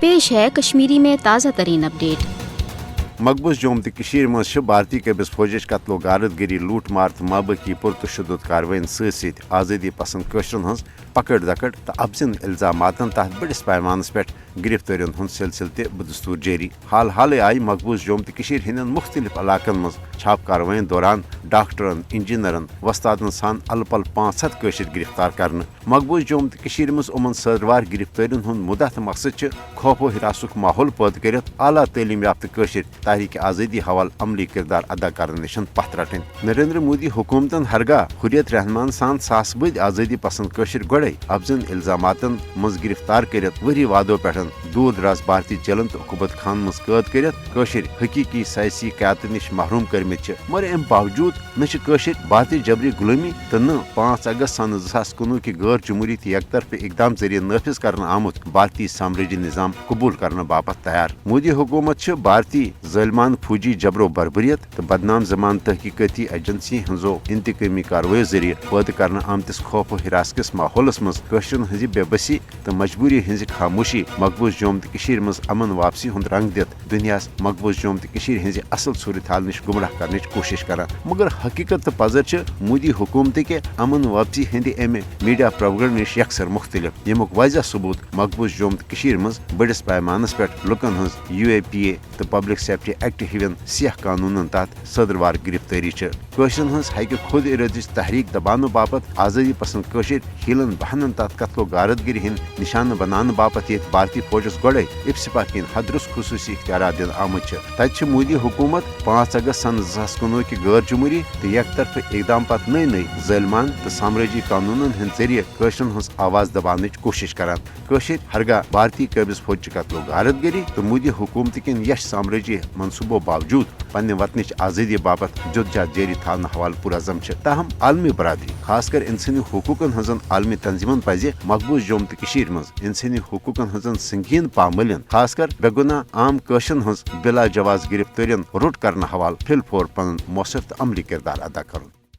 पेश है कश्मीरी में ताज़ा तरीन अपडेट। मकबूज जोम तो मज भारतीय कबिस फौज कत्लो गारतगिरी लूट मार तो माबकी पुरतशुद कार्रवाइन सत आज़ादी पसंद कशरन हज पकड़ दकड़ तो अफजन इल्जामातन तहत बड़िस पैमानस पे गिरफ्तारियों हूं सिलसिल बदस्तूर जारी। हाल हाल आई मकबूज जोम तो हंद मुख्तलिफ इलाकन मज छाप कार्रवाइन दौरान डॉक्टरन इंजीनियरन वस्तादन सान अलपल 500 कशर गिरफ्तार कर। मकबूज जोम तो मज उमन सदवार गिरफ्तारियों हूं मुदत मकसद खौफो हिरासुक माहौल पैद कर आला तलीम याफ्त कशर तहरीक आज़ादी हवाल अमली किरदार अदा करने निश पथ रटन। नरेंद्र मोदी हुकूमतन हरगा हुर्रियत रहमान सान सास बद आज़ादी पसंद कशर गोड़े अफजन इल्जामातन मज गिरफ्तार कर वरी वादों पे दूर दराज भारतीय चलन तो हुकूमत खान मज कैद कर हकीकी सियासी क्यादत निश महरूम करमित मगर अम बावजूद न भारतीय जबरी गुलामी तो न 5 अगस्त सन 2019 की गैर जमहूरी तो यकतरफा इकदाम जरिए नाफिज कर आमुत भारतीय साम्राज्य निज़ाम कबूल करने बापत तैयार। मोदी हुकूमत भारतीय ज़ालिमान फौजी जबरो बरबरियत तो बदनाम जमान तहकीकती एजेंसी हंजो इंतकामी कार्रवाई जरिए पैद कर आमतिस खौफ हिरासकस माहौलस मज कशरन हज बेबसी तो मजबूरी हज खामोशी मकबूज जोम तो मज अमन वापसी हुंद रंग दित दुनिया मकबूज जोम तो हज असल सूरत हाल निश गुमराह करने कोशिश कर। मगर हकीकत तो पजर मोदी हुकूमत के अमन वापसी हंद अमे मीडिया प्रोगंड निश यकसर मुख्तलिफ यमुक वाजह सबूत मकबूज जोम तो मज बड़िस पैमानस पे लुकन हज UAPA तो पब्लिक सेफ्टी एक्ट हिवन सियाह कानूनन तहत सदरवार गिरफ्तारी कशरन हज हकि खुद इरादच तहरीक दबानो बापत आज़ादी पसंद कशर हीलन बहनन तहत कत्लो गारतगिरी हिंद निशान बनाने बापत ये भारतीय फौजस गोड़े इफ्सिपा किन हदरुस खुसूसी इख्तियार दिन आमुत तत मोदी हुकूमत 5 अगस्त सन 2019 की गैर जमहूरी तो यकतरफा इकदाम पत नई नई ज़ालिमान तो साम्राज्य कानूनन हंद जरिए कशरन हज आवाज दबाने कोशिश करान। कशर हरगा भारतीय कबिज फौज कत्लो गारतगिरी तो मोदी हुकूमत किन यश साम्राज्य मनसूबों बावजूद पन्ने वतनच आज़ादी बापत जुदजात जारी थाना हवाल पुरज़म ताहम आलमी बरादरी खासकर इंसानी हुकूकन हजन आलमी तंजीमन पज मकबूज जोम तो मज इंसानी हुकूकन हजन संगीन पामलिन खासकर बेगुना आम कशन हज बिला जवाज गिरफ्तारियन रुट करने हवाल फिल फोर पन मौसर तो अमली किरदार अदा कर।